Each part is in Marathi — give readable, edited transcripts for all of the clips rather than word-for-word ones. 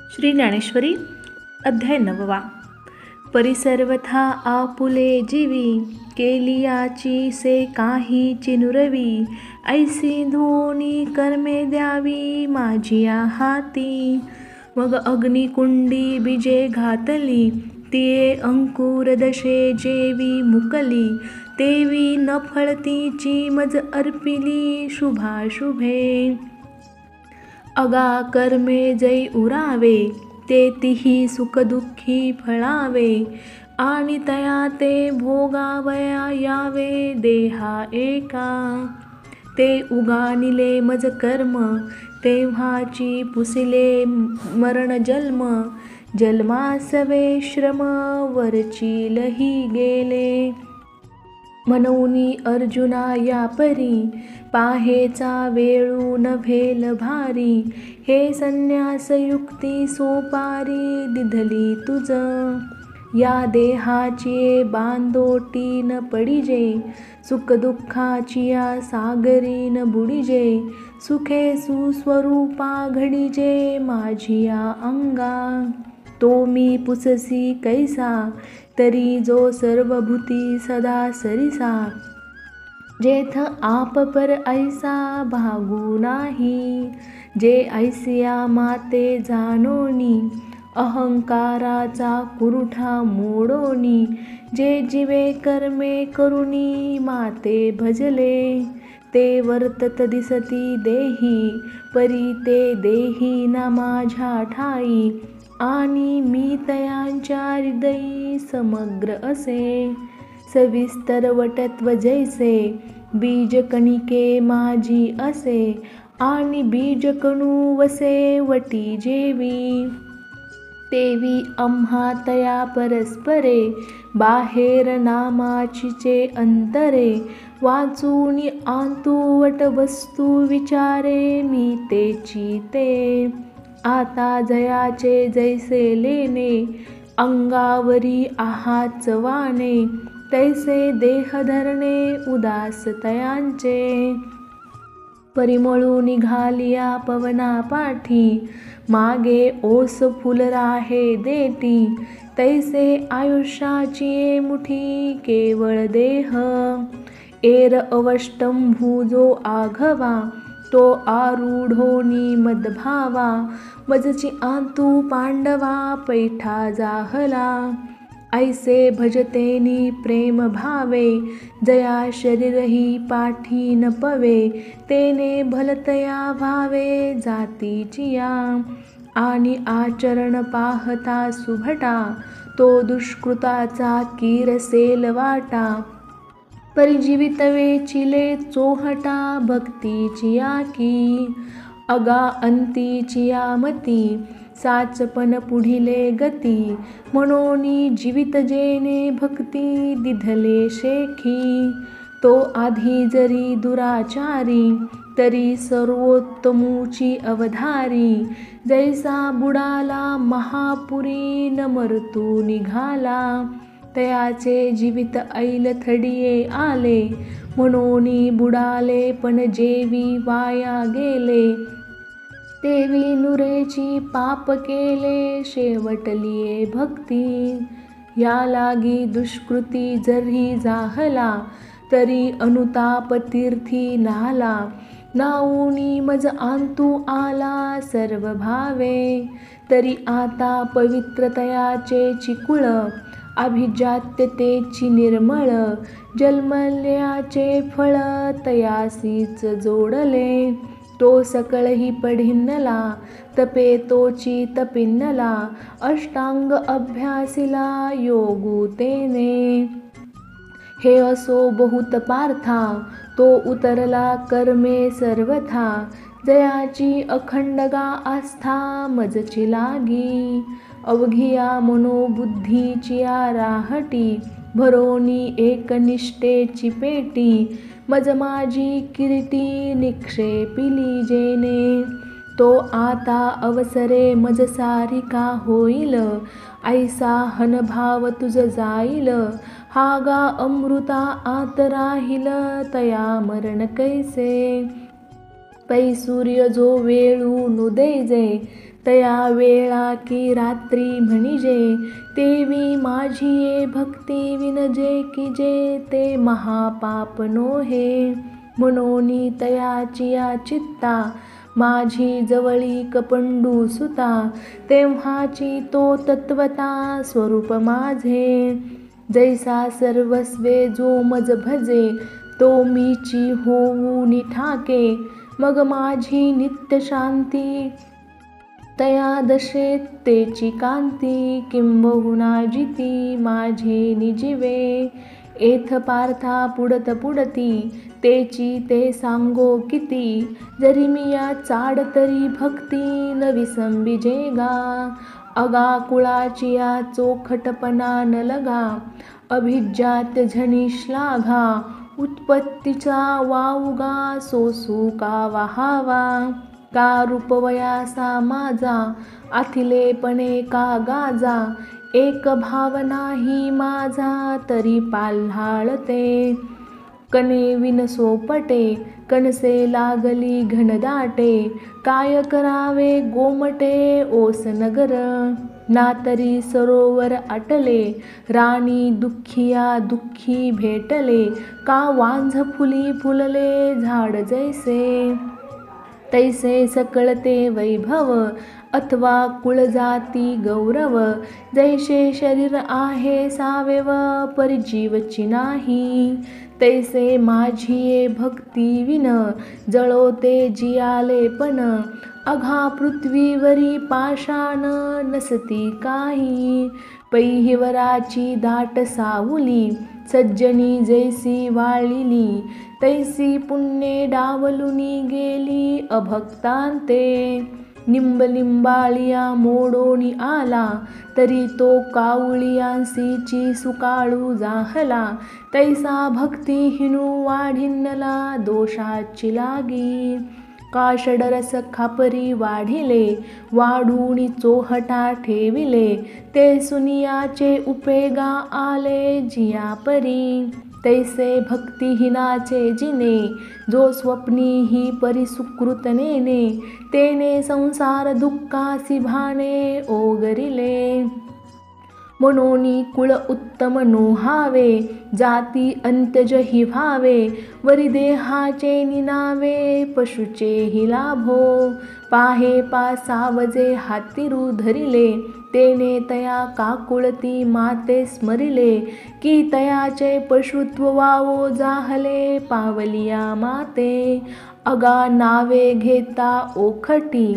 श्री ज्ञानेश्वरी अध्याय 9. परिसर्वथा आपुले जीवी केलियाची से काही चिनुरवी ऐसी धोनी कर्मे द्यावी माझिया हाती. मग अग्निकुंडी बीजे घातली तिये अंकुर दशे जेवी मुकली तेवी न फळतीची मज अर्पिली शुभाशुभे. अगा कर्मे जै उरावे ते तिही सुखदुःखी फळावे आणि तया ते भोगावया यावे देहा एका. ते उगानिले मज कर्म तेव्हाची पुसिले मरण जन्म जन्मासवे श्रम वरचीलही गेले. म्हणूनी अर्जुना या परी पाहेचा वेळू नव्हेल भारी हे संन्यास युक्ती सोपारी दिधली तुझ. या देहाची बांधोटी न पडिजे सुखदुःखाची या सागरी न बुडिजे सुखे सुस्वरूपा घडिजे माझिया अंगा. तो मी पुससी कैसा तरी जो सर्वभूती सदा सरिसा जेथ आप पर ऐसा भागू नाही. जे ऐसिया माते जाणोनी अहंकाराचा कुरुठा मोडोनी जे जीवे कर्मे करुणी माते भजले ते वर्तत दिसती देही परी ते देही ना माझ्या ठाई आणि मी तयांच्या हृदयी समग्र असे. सविस्तर वटत्व जैसे बीजकणिके माझी असे आणि बीजकणू वसे वटी जेवी. तेवी आम्हा तया परस्परे बाहेर नामाचीचे अंतरे वाचूनी आंतू वट वस्तू विचारे मी तेची ते. आता जयाचे जैसे लेणे अंगावरी आहात चवाने तैसे देह धरणे उदास तयांचे. परिमळू निघालिया पवना पाठी मागे ओस फुल राहे देठी तैसे आयुष्याची मुठी केवळ देह. एर अवष्टंभू जो आघवा तो आरूढोनी मदभावा मजची आंतू पांडवा पैठा जाहला. ऐसे भजतेनी प्रेम भावे जया शरीरही पाठी न पवे तेने भलतया भावे जातीचिया. आणि आचरण पाहता सुभटा तो दुष्कृताचा कीरसेल वाटा परिजीवित वेचिले चोहटा भक्तीचिया की. अगा अंतीचिया मती साचपन पुढिले गती म्हणोनी जीवित जेने भक्ती दिधले शेखी. तो आधी जरी दुराचारी तरी सर्वोत्तमूची अवधारी जैसा बुडाला महापुरी न मरतू निघाला. तयाचे जीवित ऐल थडिये आले म्हणोनी बुडाले पण जेवी वाया गेले तेवी नुरेची पाप केले शेवटलिये भक्ती. या लागी दुष्कृती जरी जाहला तरी अनुताप तीर्थी नाला नाऊनी मज आंतू आला सर्व भावे. तरी आता पवित्रतयाचे चिकुळ अभिजात्यतेची निर्मळ जन्मल्याचे फळ तयासीच जोडले. तो सकळही पढिन्नला तपे तोची तपिन्नला अष्टांग अभ्यासिला योगू तेने. हे असो बहुत पार्था तो उतरला कर्मे सर्वथा जयाची अखंडगा आस्था मजची लागी. अवघिया मनोबुद्धीचिया राहटी भरोनी एकनिष्ठेची पेटी मज माझी किरीटी निक्षेपिली जेने. तो आता अवसरे मज सारिका होईल ऐसा हनभाव तुझ जाईल. हागा अमृता आत राहील तया मरण कैसे. पै सूर्य जो वेळू नुदैजे तया वेळा की रात्री म्हणजे तेवी माझी ये भक्ती विनजे की जे ते महापाप नोहे. म्हणोनी तयाचिया चित्ता माझी जवळी कपंडू सुता तेव्हाची तो तत्वता स्वरूप माझे. जैसा सर्वस्वे जो मज भजे तो मीची होऊनी ठाके मग माझी नित्य शांती तया दशेत तेची कांती किंबहुना जिती माझे निजीवे. एथ पार्था पुडत पुडती तेची ते सांगो किती जरी मी या चाड तरी भक्ती न विसंबिजेगा. अगा कुळाची या चोखटपणा न लगा अभिजात झणी श्लाघा उत्पत्तीचा वावगा सोसू का वाहावा. का रूपवयासा माझा आथिलेपणे का गाजा एक भावना ही माझा तरी पाल्हाळते. कणे विन सोपटे कणसे लागली घनदाटे काय करावे गोमटे ओस नगर. ना तरी सरोवर आटले राणी दुःखिया दुःखी भेटले का वांझ फुली फुलले झाड जैसे. तैसे सकळते वैभव अथवा कुळजाती गौरव जैसे शरीर आहे सावेव परिजीवची नाही. तैसे माझी ये भक्ती विन जळोते जियाले पण अघा पृथ्वीवरी पाषाण नसती काही. पैहिवराची दाट सावली सज्जनी जैसी वाळिली तैसी पुण्ये डावलुनी गेली अभक्तांते. निंबलिंबाळिया मोडोनी आला तरी तो कावळियांसीची सुकाळू जाहला तैसा भक्तिहीनू वाढिन्नला दोषाची लागी. का षडरस खापरी वाढिले वाढूनी चोहटा ठेविले ते सुनियाचे उपेगा आले जिया परी. तैसे भक्तिहीनाचे जिने जो स्वप्नी ही परिसुकृत नेने तेने संसार दुःखासी भाने ओगरिले. म्हणोनी कुळ उत्तम नोहावे जाती अंत्यज ही व्हावे वरी देहाचे निनावे पशुचे ही लाभो. पाहे पा सावजे हातीरू धरिले तेने तया काकुळती माते स्मरिले की तयाचे पशुत्व वावो जाहले पावलिया माते. अगा नावे घेता ओखटी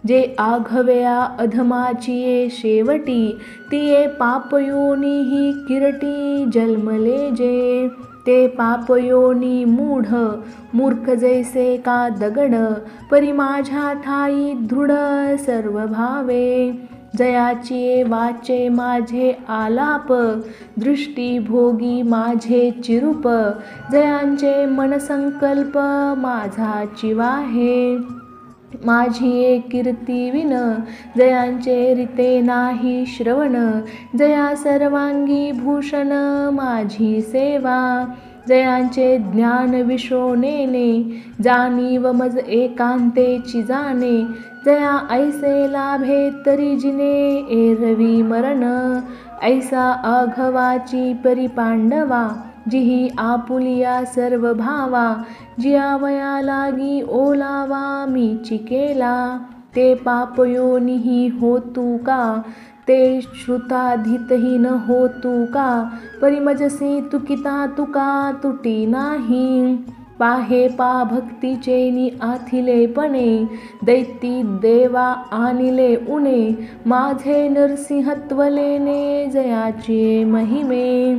जे आघव्या अधमाची ये शेवटी तिये पापयोनी ही किरटी जन्मले जे. ते पापयोनी मूढ मूर्ख जैसे का दगड परी माझ्या ठाई दृढ सर्व भावे. जयाची वाचे माझे आलाप दृष्टी भोगी माझे चिरूप जयांचे मनसंकल्प माझा चिवाहे. माझी ये कीर्ती विन जयांचे रीते नाही श्रवण जया सर्वांगी भूषण माझी सेवा. जयांचे ज्ञान विशोनेने जाणीव मज एकांतेची जाणे जया ऐसे लाभे तरी जिने एरवी मरण. ऐसा आघवाची परिपांडवा जिही आपुलिया सर्व भावा जियावया लागी ओलावा मी चिकेला. ते पापयोनिही होतू का ते श्रुताधीतही न होतू का परिमजसी तुकिता तुका तुटी नाही. पाहे पा भक्तीचेनी आथिलेपणे दैती देवा आणिले उणे माझे नरसिंहत्वलेने जयाचे महिमे.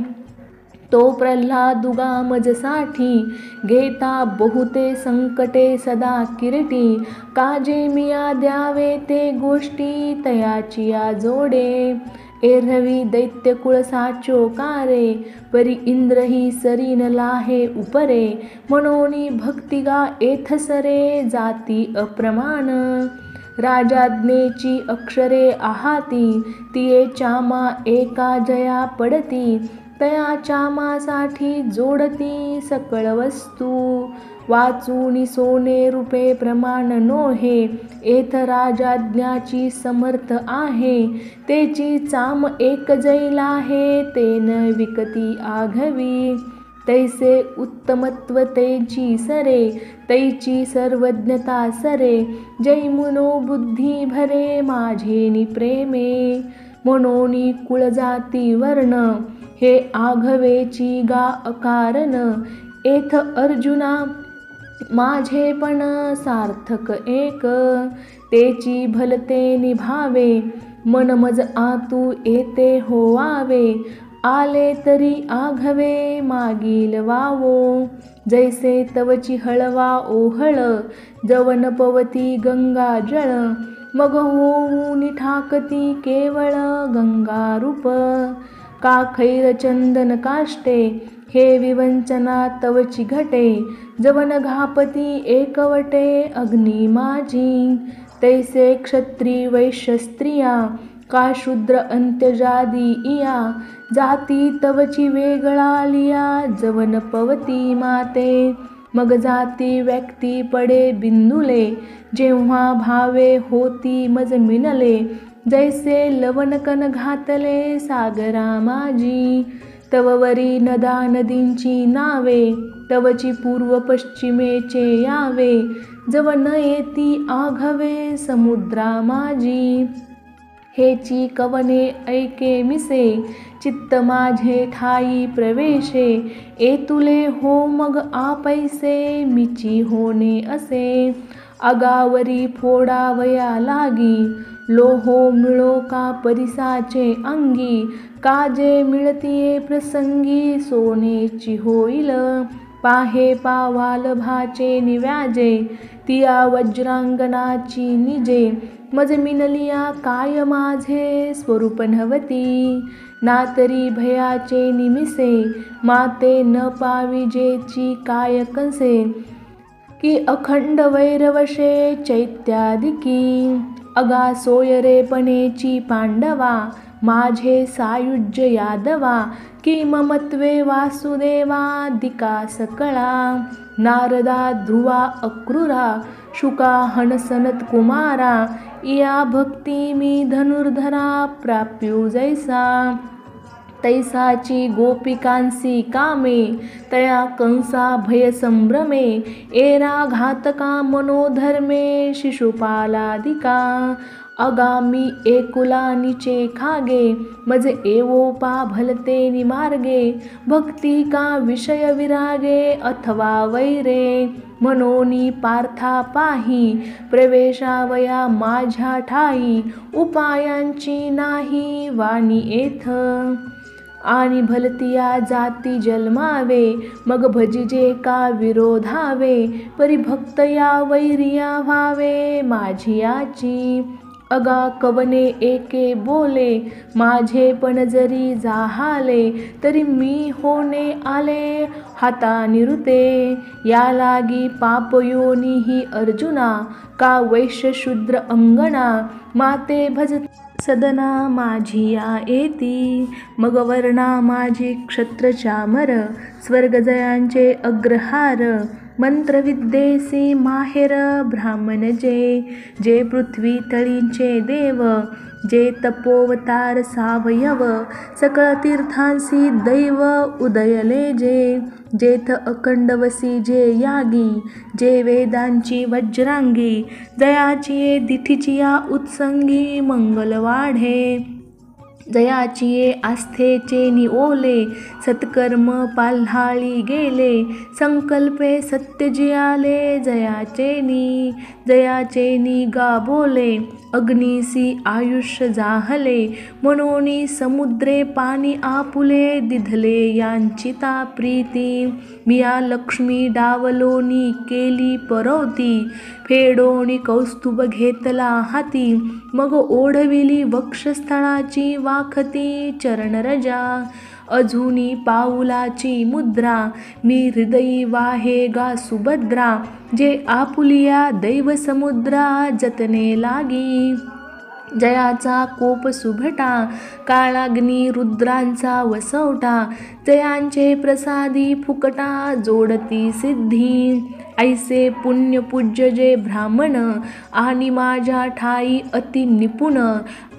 तो प्रल्हादुगा मजसाठी घेता बहुते संकटे सदा किरीटी काजे मिया द्यावे ते गोष्टी तयाचिया जोडे. एरवी दैत्यकुळ साचो कारे परी इंद्रही सरीन लाहे उपरे म्हणोनी भक्तिगा एथसरे जाती अप्रमाण. राजाज्ञेची अक्षरे आहाती तिये चामा एका जया पडती तया चामासाठी जोडती सकळ वस्तू. वाचूनी सोने रूपे प्रमाण नोहे, एथ राजाज्ञाची समर्थ आहे, तेची चाम एक जैला आहे, तेन विकती आघवी, तैसे उत्तमत्व तेची सरे, तैची सर्वज्ञता सरे, जै मनोबुद्धी भरे माझेनी प्रेमे, मनोनी कुळ जाती वर्ण, हे आघवेची गा अकारण, एथ अर्जुना माझे पण सार्थक एक, तेची भलते निभावे, मन मज आतू येते होवावे, आले तरी आघवे मागील वावो, जैसे तवची हळवा ओहळ, जवन पवती गंगा जळ, मग होऊनी ठाकती केवळ गंगा रूप, का खैर चंदन काष्टे, हे विवंचना तवची घटे, जवन घापती एकवटे अग्नी माझी, तैसे क्षत्री वैश्य स्त्रिया, का शूद्र अंत्यजादी इया, जाती तवची वेगळा लिया, जवन पवती माते, मग जाती व्यक्ती पडे बिंदुले, जेव्हा भावे होती मज मिनले, जैसे लवणकन घातले सागरा माझी, तववरी नदा नदींची नावे, तवची पूर्व पश्चिमेचे यावे, जवन येती आघवे समुद्रा माझी, हेची कवने ऐके मिसे, चित्त माझे ठाई प्रवेशे, एतुले हो मग आपैसे, मिची होणे असे, अगावरी फोडावया लागी, लोहो मिळो का परिसाचे अंगी, काजे मिळतिये प्रसंगी, सोनेची होईल, पाहे पावाल भाचे निव्याजे, तिया वज्रांगणाची निजे, मज मिनलिया काय माझे स्वरूप नव्हती, ना तरी भयाचे निमिसे, माते न पाविजेची काय कंसे, की अखंड वैरवशे चैत्यादिकी, अगा सोयरेपणेची पांडवा, माझे सायुज्य यादवा, की ममत्वे वासुदेवादिका सकळा, नारदा ध्रुवा अक्रूरा, शुका हनसनत कुमारा, इया भक्ती मी धनुर्धरा प्राप्यू जैसा, तैसाची गोपिकांसी कामे, तया कंसा भयसंभ्रमे, एरा घातका मनोधर्मे शिशुपालादिका, अगामी एकुला निचे खागे, मज एवोपा भलते निमार्गे, भक्ती का विषय विरागे, अथवा वैरे, मनोनी पार्था पाही, प्रवेशावया माझ्या ठाई, उपायांची नाही वाणी एथ, आणि भलतिया जाती जन्मावे, मग भजिजे का विरोधावे, परिभक्त या वैरिया व्हावे माझियाची, अगा कवने एके बोले, माझे पण जरी जाहाले, तरी मी होणे आले हाता निरुते, या लागी पापयोनी ही अर्जुना, का वैश्य शूद्र अंगणा, माते भज सदना माझिया येती, मग वर्णा माझी क्षत्र चामर, स्वर्गजयांचे अग्रहार, मंत्रविद्येसी माहेर ब्राह्मण जे पृथ्वी तळींचे देव, जे तपोवतार सावयव, सकळ तीर्थांसी दैव उदयले जेथ अखंडवसी जे यागी, जे वेदांची वज्रांगी, जयाची दिठीचिया उत्संगी मंगल वाढे, जयाचिये आस्थेचे निओले, सत्कर्म पाल्हाळी गेले, संकल्पे सत्य जियाले, जयाचेनी गा बोले, अग्निसी आयुष्य जाहले, मनोनी समुद्रे पाणी आपुले, दिधले यांचिता प्रीती, मिया लक्ष्मी डावलोनी केली परवती, फेडोनी कौस्तुभ घेतला हाती, मग ओढविली वक्षस्थळाची वाखती चरणरजा, अजूनी पाऊलाची मुद्रा, मी हृदयी वाहे गा सुभद्रा, जे आपुलिया दैव समुद्रा जतने लागी, जयाचा कोप सुभटा, काळाग्नी रुद्रांचा वसवटा, जयांचे प्रसादी फुकटा जोडती सिद्धी, ऐसे पुण्यपूज्य जे ब्राह्मण आणि माझ्या ठाई अति निपुण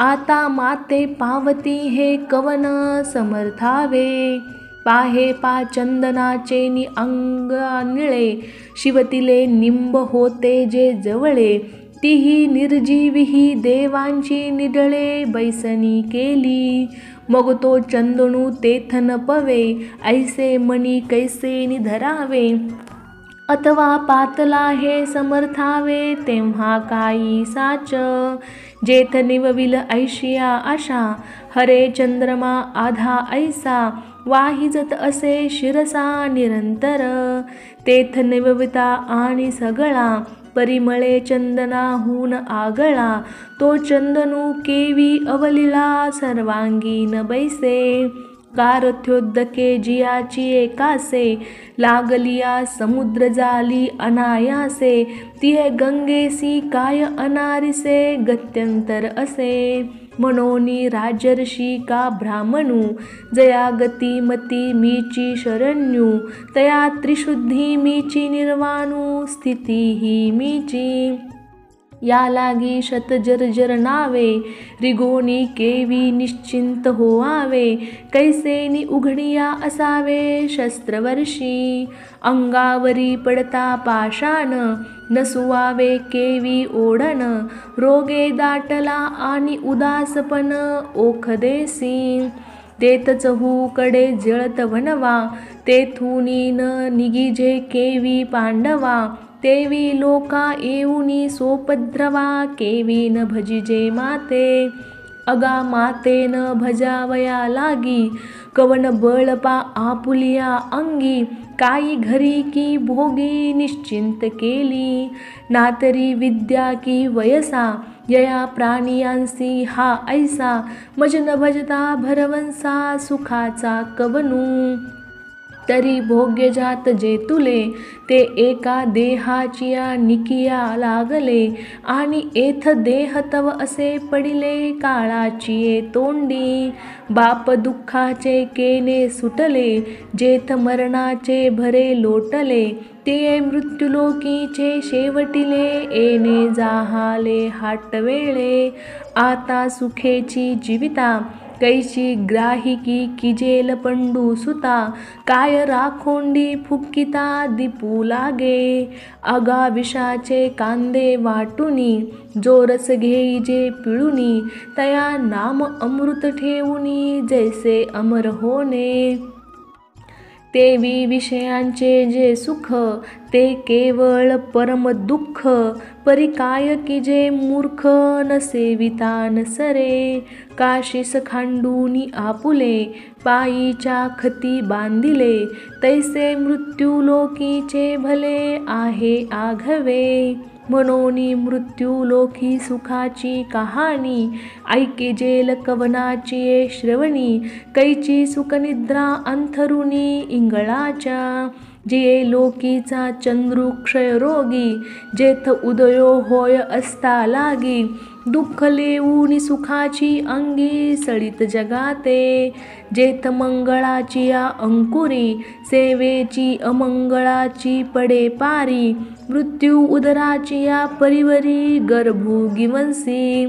आता माते पावती हे कवन समर्थावे पाहे पा चंदनाचे नि अंग निळे शिवतिले निंब होते जे जवळे तीही निर्जीवी देवांची निडळे बैसनी केली मग तो चंदनू तेथन पवे ऐसे मणी कैसे निधरावे अथवा पातला हे समर्थावे तेव्हा काही साच जेथ निवविल ऐशिया आशा हरे चंद्रमा आधा ऐसा वाहिजत असे शिरसा निरंतर तेथ निवविता आणि सगळा परिमळे चंदनाहून आगळा तो चंदनू केवी अवलिला सर्वांगीन बैसे कारथ्योदके जियाची एकासे लागलिया समुद्र जाली अनायासे तिहे गंगेसी काय अनारिसे गत्यंतर असे मनोनी राजर्षी का ब्राह्मणू जया गती मती मीची शरण्यू तया त्रिशुद्धी मीची निर्वाणू स्थिती ही मीची या लागी शतजर्जर नावे रिगोनी केवी निश्चिंत होवावे कैसेनी उघडिया असावे शस्त्रवर्षी अंगावरी पडता पाषाण नसुवावे केवी ओढण रोगे दाटला आणि उदासपण ओखदेसी तेतच हू कडे जळत वनवा तेथुनी न निगिजे केवी पांडवा तेवी लोका येऊनी सोपद्रवा केवी न भजिजे माते अगा माते न भजावया लागी कवन बळपा आपुलिया अंगी काही घरी की भोगी निश्चिंत केली नातरी विद्या की वयसा यया प्राणियांसी हा ऐसा मज न भजता भरवंसा सुखाचा कवनू तरी भोग्य जात जे तुले ते एका देहाचिया निकिया लागले आणि एथ देह तव असे पडिले काळाचिये तोंडी बाप दुःखाचे केने सुटले जेथ मरणाचे भरे लोटले ते मृत्युलोकीचे शेवटिले येणे जाहाले हाटवेळे आता सुखेची जीविता कैची ग्राहिकी किजेल पंडू सुता काय राखोंडी फुक्किता दिपू लागे अगा विषाचे कांदे वाटुनी जो रस घेईजे पिळुनी तया नाम अमृत ठेवुनी जैसे अमर होणे तेवी विषयांचे जे सुख ते केवळ परम दुःख परिकाय की जे मूर्ख न सेविता न सरे काशीस खांडूनी आपुले पायीच्या खती बांधिले तैसे मृत्यू लोकीचे भले आहे आघवे मनोनी मृत्यू लोकी सुखाची कहाणी ऐके जेल कवनाची श्रवणी कैची सुखनिद्रा अंथरुणी इंगळाच्या जे लोकीचा चंद्रू क्षयरोगी जेथ उदयो होय असता लागी दुःख लेऊनी सुखाची अंगी सळित जगाते जेथ मंगळाची या अंकुरी सेवेची अमंगळाची पडे पारी मृत्यू उदराची या परिवरी गर्भू गिवंसी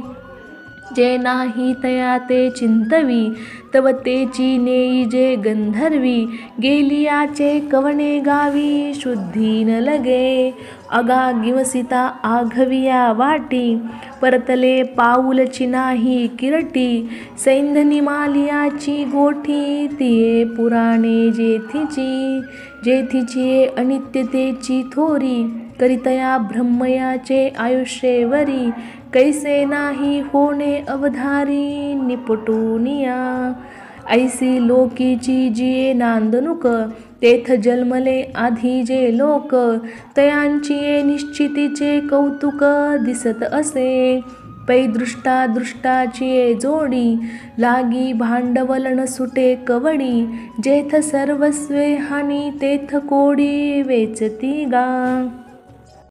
जे नाही तया ते चिंतवी तव तेची नेई जे गंधर्वी गेलियाचे कवने गावी शुद्धी न लगे अगा गिवसिता आघविया वाटी परतले पाऊलची नाही किरटी सैंधनी मालियाची गोठी तिये पुराणे जेथीची अनित्यतेची थोरी करितया ब्रह्मयाचे आयुष्येवरी कैसे नाही होणे अवधारी निपटूनिया ऐसी लोकीची जिये नांदनुक तेथ जन्मले आधी जे लोक तयांची निश्चितीचे कौतुक दिसत असे पै दृष्टाची जोडी लागी भांडवल न सुटे कवडी जेथ सर्वस्वे हानी तेथ कोडी वेचती गा